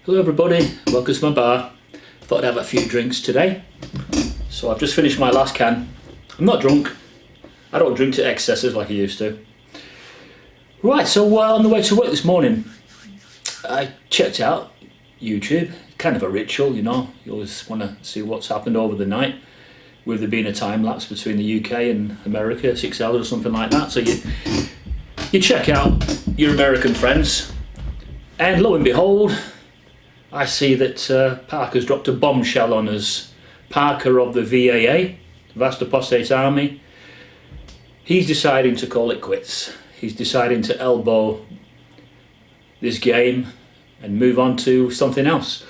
Hello everybody, welcome to my bar. Thought I'd have a few drinks today. So I've just finished my last can. I'm not drunk. I don't drink to excesses like I used to. Right, so on the way to work this morning, I checked out YouTube. Kind of a ritual, you know. You always want to see what's happened over the night. With there being a time lapse between the UK and America, 6 hours or something like that. So you check out your American friends, and lo and behold, I see that Parker's dropped a bombshell on us. Parker of the VAA, Vast Apostate Army, he's deciding to call it quits. He's deciding to elbow this game and move on to something else.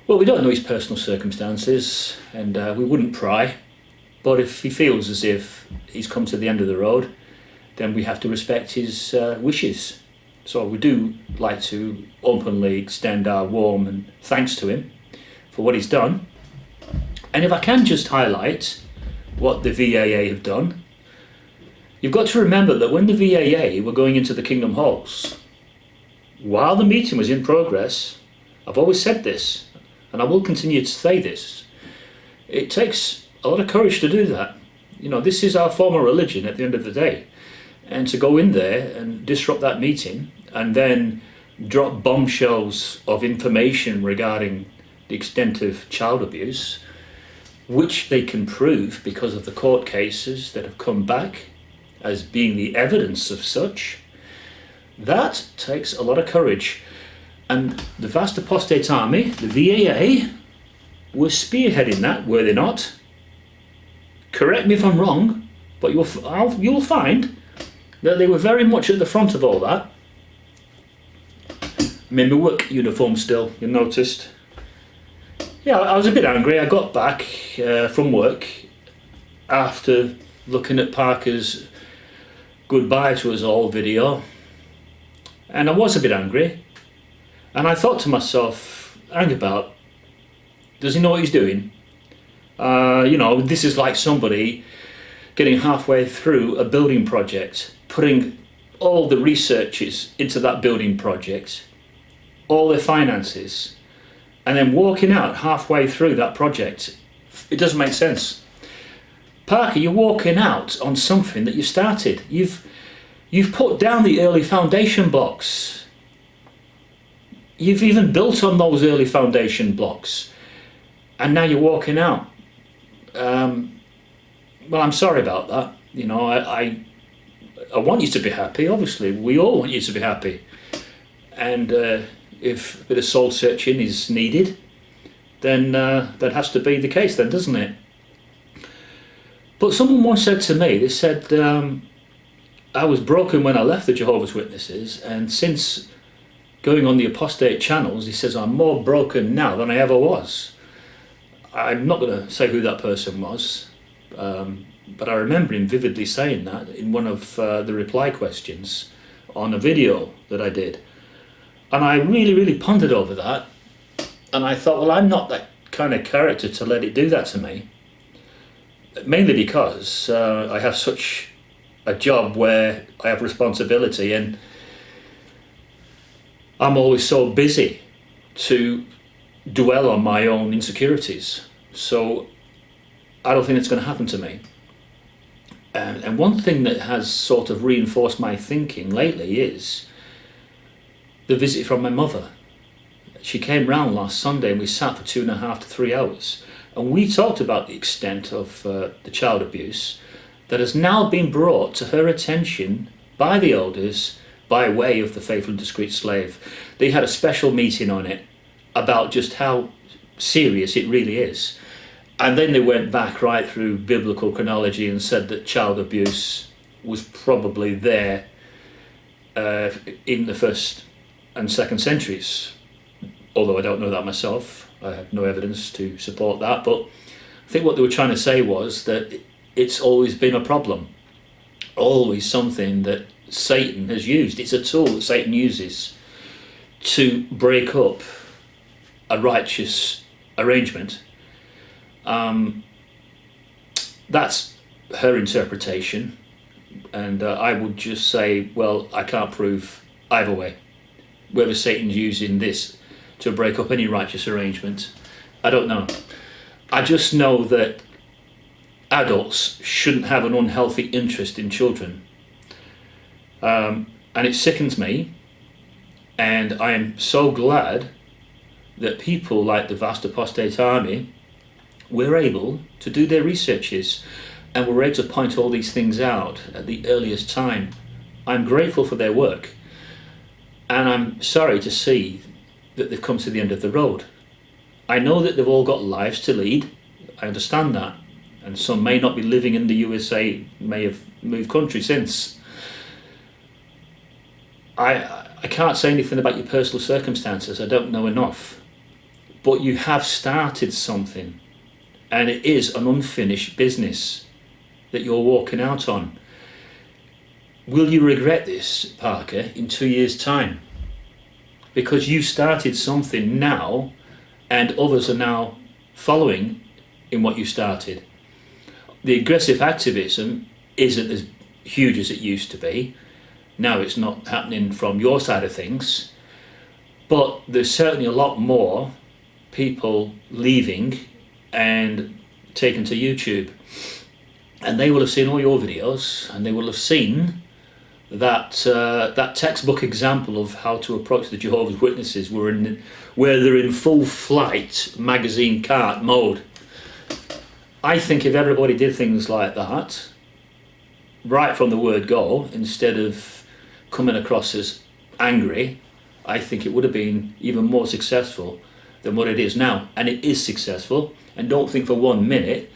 Well, we don't know his personal circumstances, and we wouldn't pry, but if he feels as if he's come to the end of the road, then we have to respect his wishes. So we do like to openly extend our warm and thanks to him for what he's done. And if I can just highlight what the VAA have done, you've got to remember that when the VAA were going into the Kingdom Halls, while the meeting was in progress, I've always said this, and I will continue to say this, it takes a lot of courage to do that. You know, this is our form of religion at the end of the day. And to go in there and disrupt that meeting and then drop bombshells of information regarding the extent of child abuse, which they can prove because of the court cases that have come back as being the evidence of such, that takes a lot of courage. And the Vast Apostate Army, the VAA, were spearheading that, were they not? Correct me if I'm wrong, but you'll find that they were very much at the front of all that. I'm in my work uniform still, you noticed. Yeah, I was a bit angry. I got back from work after looking at Parker's goodbye to us all video, and I was a bit angry, and I thought to myself, hang about, does he know what he's doing? You know, this is like somebody getting halfway through a building project, putting all the researches into that building project, all their finances, and then walking out halfway through that project. It doesn't make sense. Parker, you're walking out on something that you started. You've put down the early foundation blocks. You've even built on those early foundation blocks, and now you're walking out. Well, I'm sorry about that. You know, I want you to be happy. Obviously, we all want you to be happy. And if a bit of soul searching is needed, then that has to be the case then, doesn't it? But someone once said to me, they said, I was broken when I left the Jehovah's Witnesses, and since going on the apostate channels, he says, I'm more broken now than I ever was. I'm not going to say who that person was, but I remember him vividly saying that in one of the reply questions on a video that I did. And I really pondered over that, and I thought, well, I'm not that kind of character to let it do that to me. Mainly because I have such a job where I have responsibility, and I'm always so busy to dwell on my own insecurities. So I don't think it's going to happen to me. And one thing that has sort of reinforced my thinking lately is the visit from my mother. She came round last Sunday and we sat for 2.5 to 3 hours, and we talked about the extent of the child abuse that has now been brought to her attention by the elders by way of the Faithful and Discreet Slave. They had a special meeting on it about just how serious it really is. And then they went back right through biblical chronology and said that child abuse was probably there in the 1st and 2nd centuries. Although I don't know that myself, I have no evidence to support that. But I think what they were trying to say was that it's always been a problem, always something that Satan has used. It's a tool that Satan uses to break up a righteous arrangement. That's her interpretation, and I would just say, well, I can't prove either way, whether Satan's using this to break up any righteous arrangement. I don't know. I just know that adults shouldn't have an unhealthy interest in children. And it sickens me, and I am so glad that people like the vast apostate army were able to do their researches and were able to point all these things out at the earliest time. I'm grateful for their work, and I'm sorry to see that they've come to the end of the road. I know that they've all got lives to lead, I understand that, and some may not be living in the USA, may have moved country since. I can't say anything about your personal circumstances, I don't know enough, but you have started something, and it is an unfinished business that you're walking out on. Will you regret this, Parker, in 2 years' time? Because you started something now, and others are now following in what you started. The aggressive activism isn't as huge as it used to be. Now it's not happening from your side of things, but there's certainly a lot more people leaving and taken to YouTube. And they will have seen all your videos, and they will have seen that that textbook example of how to approach the Jehovah's Witnesses where they're in full flight magazine cart mode. I think if everybody did things like that, right from the word go, instead of coming across as angry, I think it would have been even more successful than what it is now. And it is successful, and don't think for 1 minute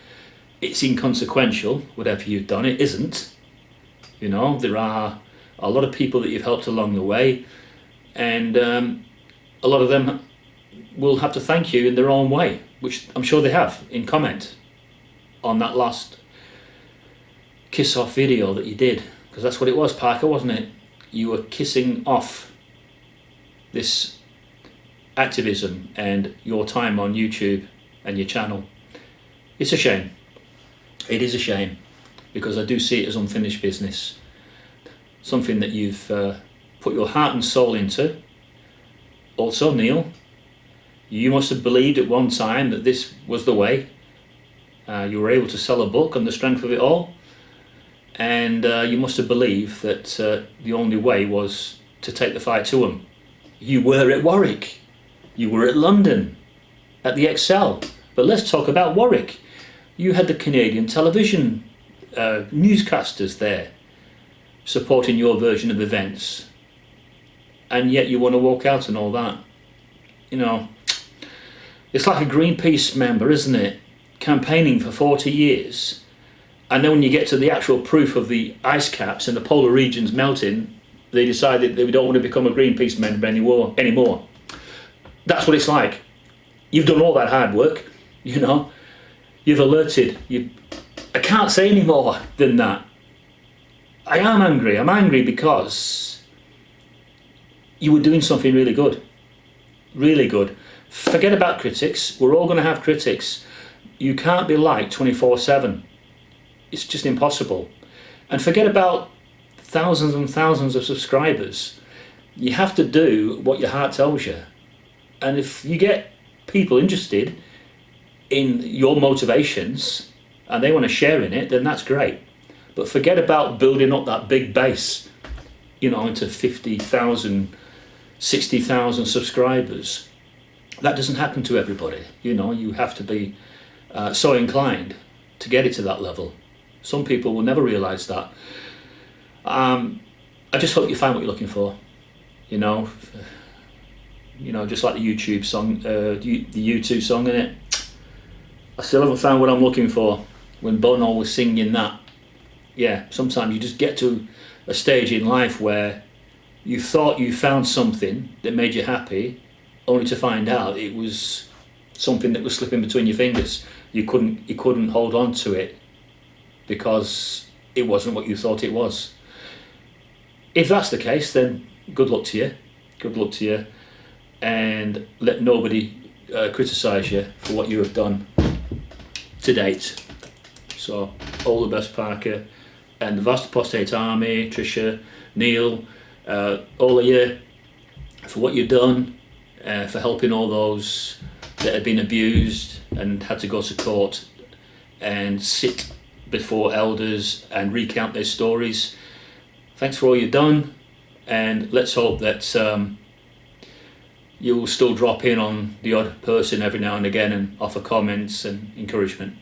it's inconsequential, whatever you've done. It isn't. You know, there are a lot of people that you've helped along the way, and a lot of them will have to thank you in their own way, which I'm sure they have in comment on that last kiss off video that you did, because that's what it was, Parker, wasn't it? You were kissing off this activism and your time on YouTube and your channel. It's a shame. It is a shame, because I do see it as unfinished business. Something that you've put your heart and soul into. Also, Neil, you must have believed at one time that this was the way. You were able to sell a book on the strength of it all, and you must have believed that the only way was to take the fight to them. You were at Warwick, you were at London, at the Excel, but let's talk about Warwick. You had the Canadian television newscasters there supporting your version of events, and yet you want to walk out and all that. You know, it's like a Greenpeace member, isn't it? Campaigning for 40 years, and then when you get to the actual proof of the ice caps and the polar regions melting, they decided they don't want to become a Greenpeace member anymore. That's what it's like. You've done all that hard work, you know, you've alerted. I can't say any more than that. I am angry. I'm angry because you were doing something really good. Really good. Forget about critics. We're all going to have critics. You can't be liked 24/7. It's just impossible. And forget about thousands and thousands of subscribers. You have to do what your heart tells you. And if you get people interested in your motivations and they want to share in it, then that's great. But forget about building up that big base, you know, into 50,000, 60,000 subscribers. That doesn't happen to everybody. You know, you have to be so inclined to get it to that level. Some people will never realise that. I just hope you find what you're looking for. You know, just like the YouTube song, the U2 song, innit? I still haven't found what I'm looking for. When Bono was singing that. Yeah, sometimes you just get to a stage in life where you thought you found something that made you happy, only to find out it was something that was slipping between your fingers. You couldn't hold on to it because it wasn't what you thought it was. If that's the case, then good luck to you. Good luck to you, and let nobody criticise you for what you have done to date. So all the best, Parker, and the vast apostate army, Tricia, Neil, all of you, for what you've done, for helping all those that had been abused and had to go to court and sit before elders and recount their stories. Thanks for all you've done, and let's hope that you'll still drop in on the odd person every now and again and offer comments and encouragement.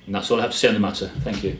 And that's all I have to say on the matter. Thank you.